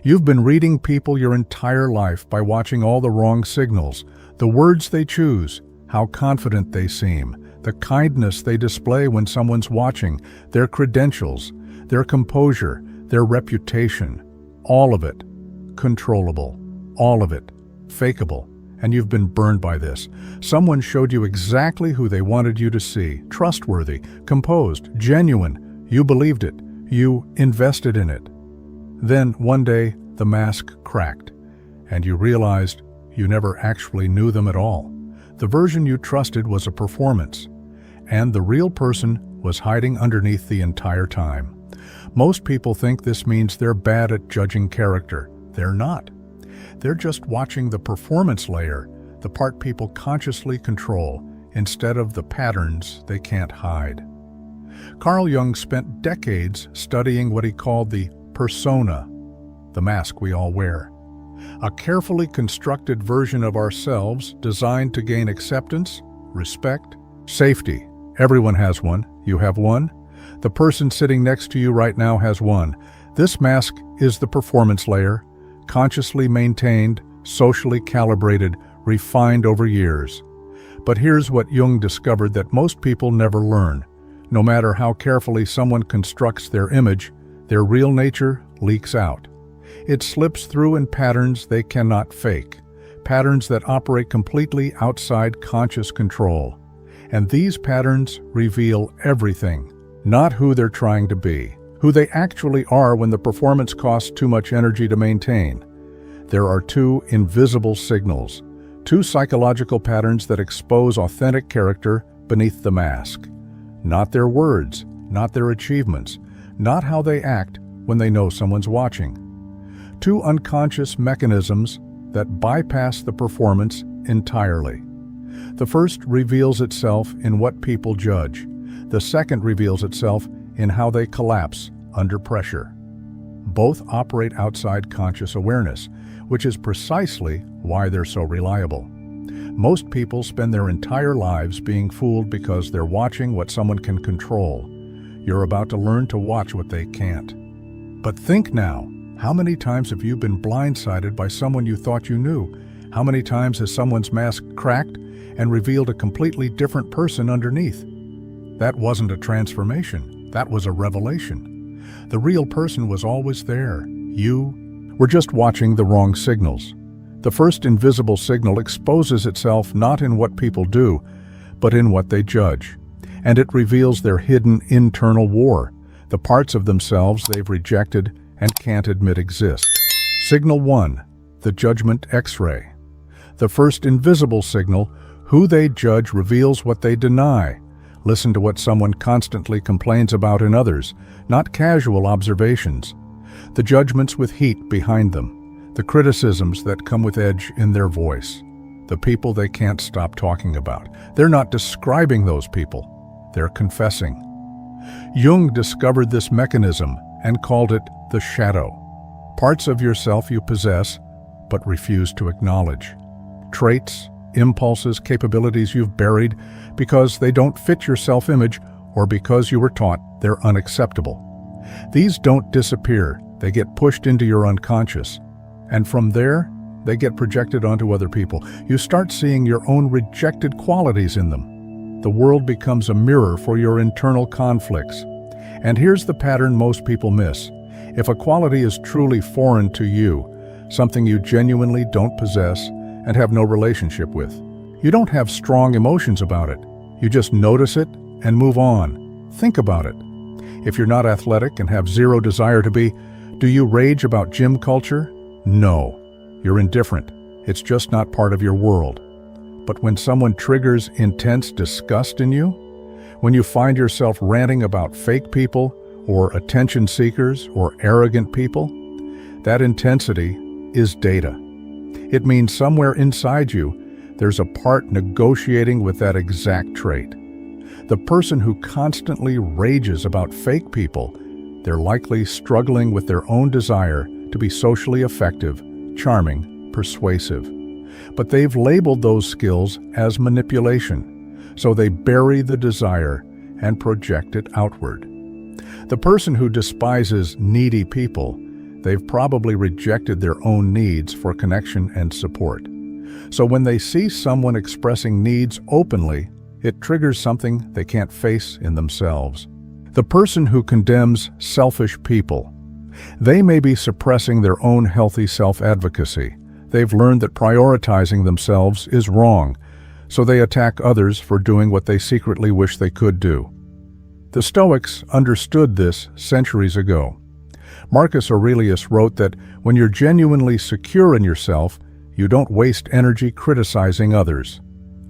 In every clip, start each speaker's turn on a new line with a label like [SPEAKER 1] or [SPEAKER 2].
[SPEAKER 1] You've been reading people your entire life by watching all the wrong signals, the words they choose, how confident they seem, the kindness they display when someone's watching, their credentials, their composure, their reputation. All of it controllable, all of it fakeable. And you've been burned by this. Someone showed you exactly who they wanted you to see, trustworthy, composed, genuine. You believed it. You invested in it. Then, one day, the mask cracked, and you realized you never actually knew them at all. The version you trusted was a performance, and the real person was hiding underneath the entire time. Most people think this means they're bad at judging character. They're not. They're just watching the performance layer, the part people consciously control, instead of the patterns they can't hide. Carl Jung spent decades studying what he called the persona, the mask we all wear. A carefully constructed version of ourselves designed to gain acceptance, respect, safety. Everyone has one. You have one. The person sitting next to you right now has one. This mask is the performance layer, consciously maintained, socially calibrated, refined over years. But here's what Jung discovered that most people never learn. No matter how carefully someone constructs their image, their real nature leaks out. It slips through in patterns they cannot fake, patterns that operate completely outside conscious control. And these patterns reveal everything, not who they're trying to be, who they actually are when the performance costs too much energy to maintain. There are two invisible signals, two psychological patterns that expose authentic character beneath the mask. Not their words, not their achievements, not how they act when they know someone's watching. Two unconscious mechanisms that bypass the performance entirely. The first reveals itself in what people judge. The second reveals itself in how they collapse under pressure. Both operate outside conscious awareness, which is precisely why they're so reliable. Most people spend their entire lives being fooled because they're watching what someone can control. You're about to learn to watch what they can't. But think now, how many times have you been blindsided by someone you thought you knew? How many times has someone's mask cracked and revealed a completely different person underneath? That wasn't a transformation. That was a revelation. The real person was always there. You were just watching the wrong signals. The first invisible signal exposes itself not in what people do, but in what they judge. And it reveals their hidden internal war, the parts of themselves they've rejected and can't admit exist. Signal 1, the judgment X-ray. The first invisible signal, who they judge reveals what they deny. Listen to what someone constantly complains about in others, not casual observations. The judgments with heat behind them, the criticisms that come with edge in their voice, the people they can't stop talking about. They're not describing those people, they're confessing. Jung discovered this mechanism and called it the shadow. Parts of yourself you possess, but refuse to acknowledge. Traits, impulses, capabilities you've buried because they don't fit your self-image or because you were taught they're unacceptable. These don't disappear, they get pushed into your unconscious. And from there, they get projected onto other people. You start seeing your own rejected qualities in them. The world becomes a mirror for your internal conflicts. And here's the pattern most people miss. If a quality is truly foreign to you, something you genuinely don't possess and have no relationship with, you don't have strong emotions about it. You just notice it and move on. Think about it. If you're not athletic and have zero desire to be, do you rage about gym culture? No. You're indifferent. It's just not part of your world. But when someone triggers intense disgust in you, when you find yourself ranting about fake people or attention seekers or arrogant people, that intensity is data. It means somewhere inside you, there's a part negotiating with that exact trait. The person who constantly rages about fake people, they're likely struggling with their own desire to be socially effective, charming, persuasive. But they've labeled those skills as manipulation, so they bury the desire and project it outward. The person who despises needy people, they've probably rejected their own needs for connection and support. So when they see someone expressing needs openly, it triggers something they can't face in themselves. The person who condemns selfish people. They may be suppressing their own healthy self-advocacy. They've learned that prioritizing themselves is wrong, so they attack others for doing what they secretly wish they could do. The Stoics understood this centuries ago. Marcus Aurelius wrote that when you're genuinely secure in yourself, you don't waste energy criticizing others.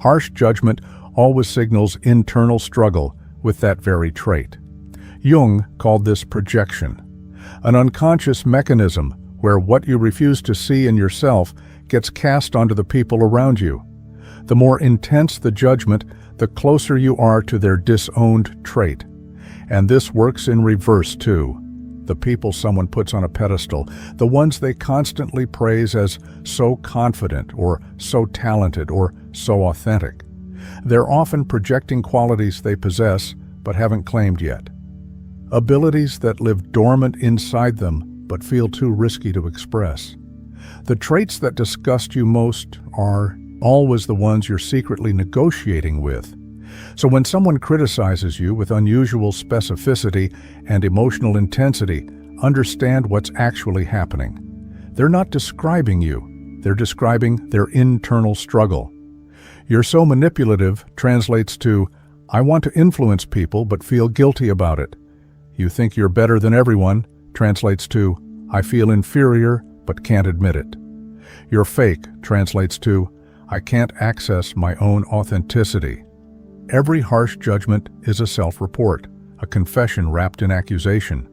[SPEAKER 1] Harsh judgment always signals internal struggle with that very trait. Jung called this projection, an unconscious mechanism where what you refuse to see in yourself gets cast onto the people around you. The more intense the judgment, the closer you are to their disowned trait. And this works in reverse too. The people someone puts on a pedestal, the ones they constantly praise as so confident or so talented or so authentic. They're often projecting qualities they possess but haven't claimed yet. Abilities that live dormant inside them but feel too risky to express. The traits that disgust you most are always the ones you're secretly negotiating with. So when someone criticizes you with unusual specificity and emotional intensity, understand what's actually happening. They're not describing you, they're describing their internal struggle. "You're so manipulative" translates to, "I want to influence people but feel guilty about it." "You think you're better than everyone" translates to, "I feel inferior but can't admit it." "You're fake" translates to, "I can't access my own authenticity." Every harsh judgment is a self-report, a confession wrapped in accusation.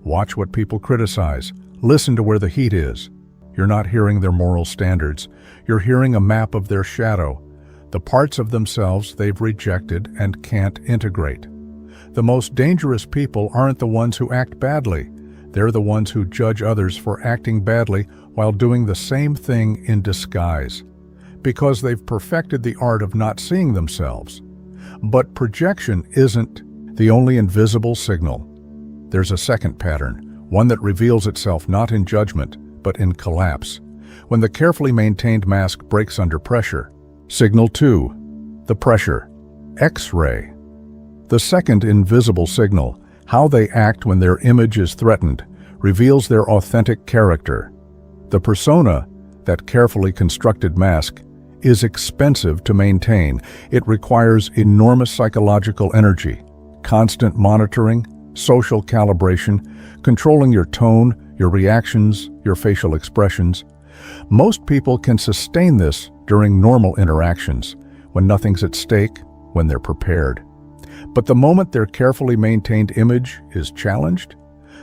[SPEAKER 1] Watch what people criticize. Listen to where the heat is. You're not hearing their moral standards. You're hearing a map of their shadow, the parts of themselves they've rejected and can't integrate. The most dangerous people aren't the ones who act badly. They're the ones who judge others for acting badly while doing the same thing in disguise, because they've perfected the art of not seeing themselves. But projection isn't the only invisible signal. There's a second pattern, one that reveals itself not in judgment, but in collapse, when the carefully maintained mask breaks under pressure. Signal 2. The pressure. X-ray. The second invisible signal, how they act when their image is threatened, reveals their authentic character. The persona, that carefully constructed mask, is expensive to maintain. It requires enormous psychological energy, constant monitoring, social calibration, controlling your tone, your reactions, your facial expressions. Most people can sustain this during normal interactions, when nothing's at stake, when they're prepared. But the moment their carefully maintained image is challenged,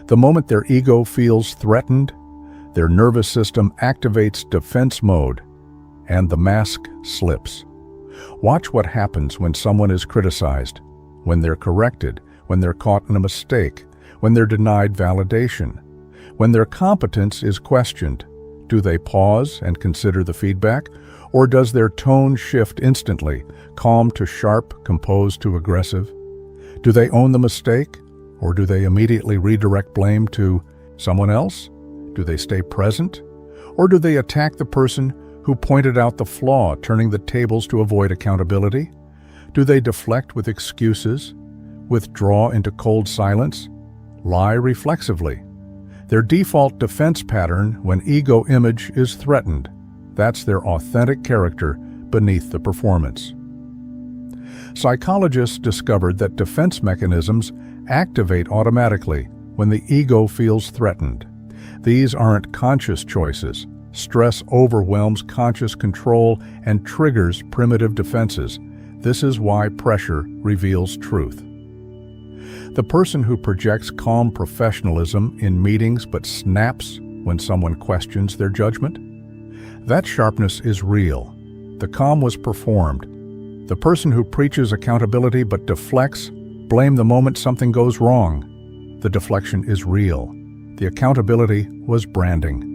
[SPEAKER 1] the moment their ego feels threatened, their nervous system activates defense mode, and the mask slips. Watch what happens when someone is criticized, when they're corrected, when they're caught in a mistake, when they're denied validation, when their competence is questioned. Do they pause and consider the feedback, or does their tone shift instantly, calm to sharp, composed to aggressive? Do they own the mistake, or do they immediately redirect blame to someone else? Do they stay present, or do they attack the person who pointed out the flaw, turning the tables to avoid accountability? Do they deflect with excuses, withdraw into cold silence, lie reflexively? Their default defense pattern when ego image is threatened. That's their authentic character beneath the performance. Psychologists discovered that defense mechanisms activate automatically when the ego feels threatened. These aren't conscious choices. Stress overwhelms conscious control and triggers primitive defenses. This is why pressure reveals truth. The person who projects calm professionalism in meetings but snaps when someone questions their judgment? That sharpness is real. The calm was performed. The person who preaches accountability but deflects blame the moment something goes wrong. The deflection is real. The accountability was branding.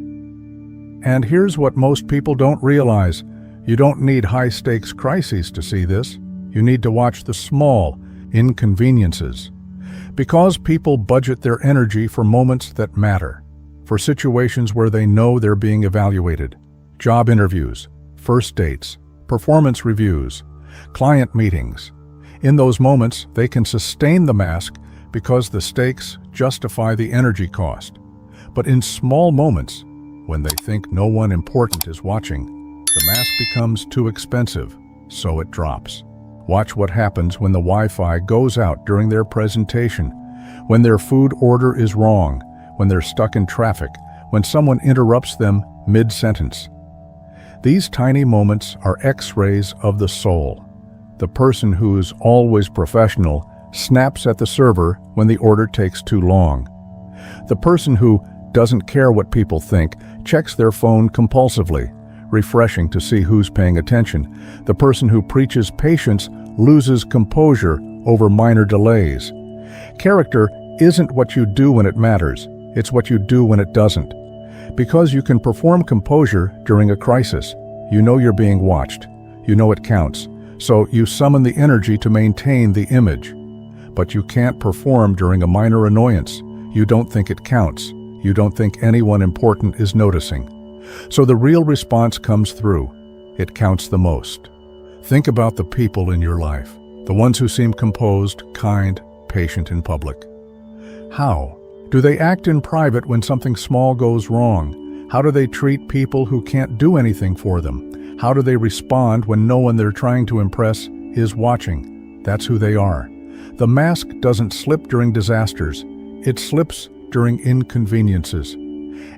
[SPEAKER 1] And here's what most people don't realize. You don't need high-stakes crises to see this. You need to watch the small inconveniences. Because people budget their energy for moments that matter. for situations where they know they're being evaluated. Job interviews, first dates, performance reviews, client meetings. In those moments, they can sustain the mask because the stakes justify the energy cost. But in small moments, when they think no one important is watching, the mask becomes too expensive, so it drops. Watch what happens when the Wi-Fi goes out during their presentation, when their food order is wrong, when they're stuck in traffic, when someone interrupts them mid-sentence. These tiny moments are X-rays of the soul. The person who's always professional snaps at the server when the order takes too long. The person who doesn't care what people think checks their phone compulsively, refreshing to see who's paying attention. The person who preaches patience loses composure over minor delays. Character isn't what you do when it matters, it's what you do when it doesn't. Because you can perform composure during a crisis, you know you're being watched, you know it counts, so you summon the energy to maintain the image. But you can't perform during a minor annoyance. You don't think it counts. You don't think anyone important is noticing. So the real response comes through. It counts the most. Think about the people in your life, the ones who seem composed, kind, patient in public. How? Do they act in private when something small goes wrong? How do they treat people who can't do anything for them? How do they respond when no one they're trying to impress is watching? That's who they are. The mask doesn't slip during disasters. It slips during inconveniences.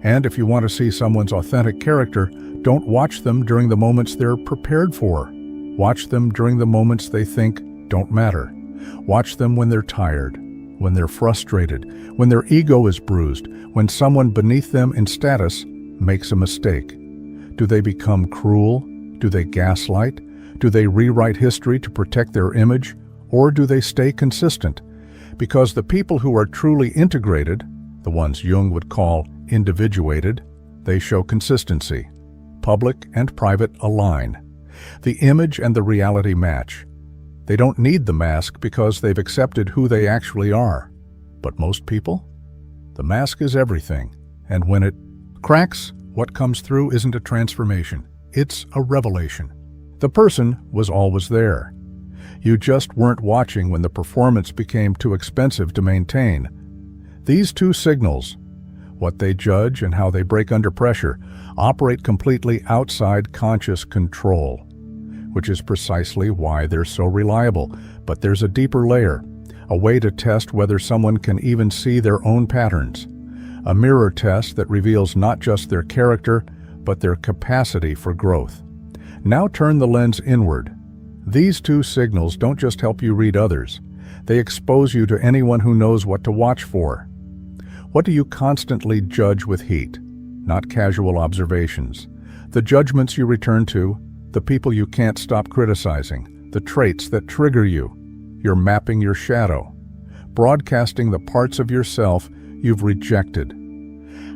[SPEAKER 1] And if you want to see someone's authentic character, don't watch them during the moments they're prepared for. Watch them during the moments they think don't matter. Watch them when they're tired, when they're frustrated, when their ego is bruised, when someone beneath them in status makes a mistake. Do they become cruel? Do they gaslight? Do they rewrite history to protect their image? Or do they stay consistent? Because the people who are truly integrated, the ones Jung would call individuated, they show consistency. Public and private align. The image and the reality match. They don't need the mask because they've accepted who they actually are. But most people? The mask is everything. And when it cracks, what comes through isn't a transformation. It's a revelation. The person was always there. You just weren't watching when the performance became too expensive to maintain. These two signals, what they judge and how they break under pressure, operate completely outside conscious control, which is precisely why they're so reliable. But there's a deeper layer, a way to test whether someone can even see their own patterns, a mirror test that reveals not just their character, but their capacity for growth. Now turn the lens inward. These two signals don't just help you read others, they expose you to anyone who knows what to watch for. What do you constantly judge with heat? Not casual observations. The judgments you return to, the people you can't stop criticizing, the traits that trigger you. You're mapping your shadow, broadcasting the parts of yourself you've rejected.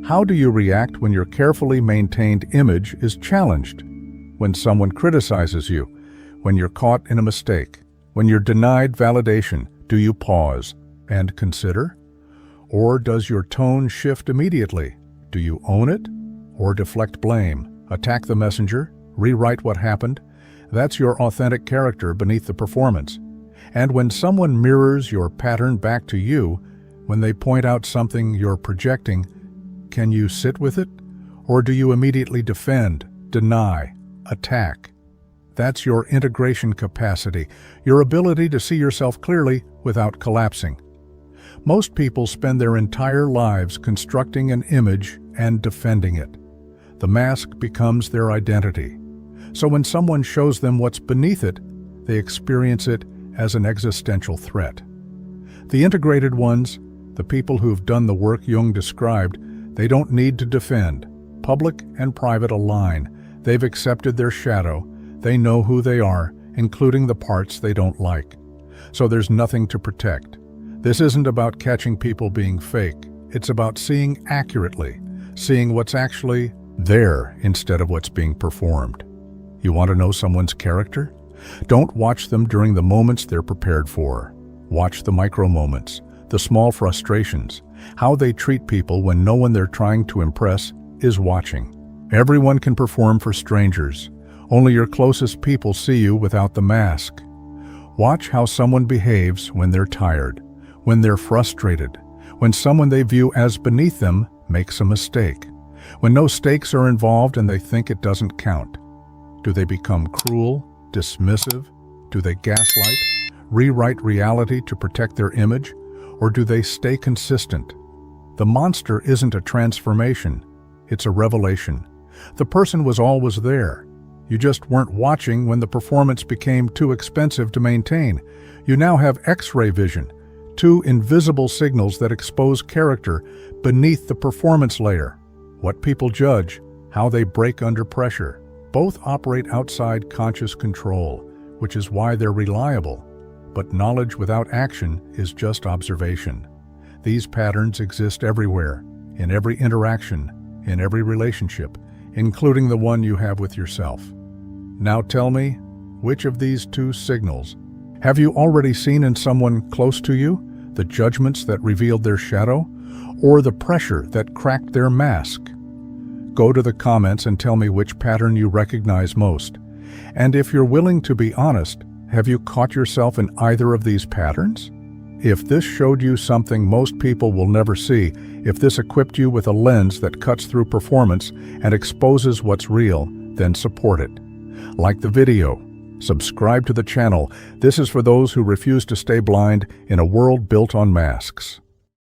[SPEAKER 1] How do you react when your carefully maintained image is challenged? When someone criticizes you? When you're caught in a mistake? When you're denied validation? Do you pause and consider? Or does your tone shift immediately? Do you own it? Or deflect blame, attack the messenger, rewrite what happened? That's your authentic character beneath the performance. And when someone mirrors your pattern back to you, when they point out something you're projecting, can you sit with it? Or do you immediately defend, deny, attack? That's your integration capacity, your ability to see yourself clearly without collapsing. Most people spend their entire lives constructing an image and defending it. The mask becomes their identity. So when someone shows them what's beneath it, they experience it as an existential threat. The integrated ones, the people who've done the work Jung described, they don't need to defend. Public and private align. They've accepted their shadow. They know who they are, including the parts they don't like. So there's nothing to protect. This isn't about catching people being fake. It's about seeing accurately, seeing what's actually there instead of what's being performed. You want to know someone's character? Don't watch them during the moments they're prepared for. Watch the micro moments, the small frustrations, how they treat people when no one they're trying to impress is watching. Everyone can perform for strangers. Only your closest people see you without the mask. Watch how someone behaves when they're tired, when they're frustrated, when someone they view as beneath them makes a mistake, when no stakes are involved and they think it doesn't count. Do they become cruel, dismissive? Do they gaslight, rewrite reality to protect their image? Or do they stay consistent? The monster isn't a transformation, it's a revelation. The person was always there. You just weren't watching when the performance became too expensive to maintain. You now have X-ray vision, two invisible signals that expose character beneath the performance layer. What people judge, how they break under pressure. Both operate outside conscious control, which is why they're reliable. But knowledge without action is just observation. These patterns exist everywhere, in every interaction, in every relationship, including the one you have with yourself. Now tell me, which of these two signals have you already seen in someone close to you? The judgments that revealed their shadow, or the pressure that cracked their mask? Go to the comments and tell me which pattern you recognize most. And if you're willing to be honest, have you caught yourself in either of these patterns? If this showed you something most people will never see, if this equipped you with a lens that cuts through performance and exposes what's real, then support it. Like the video. Subscribe to the channel. This is for those who refuse to stay blind in a world built on masks.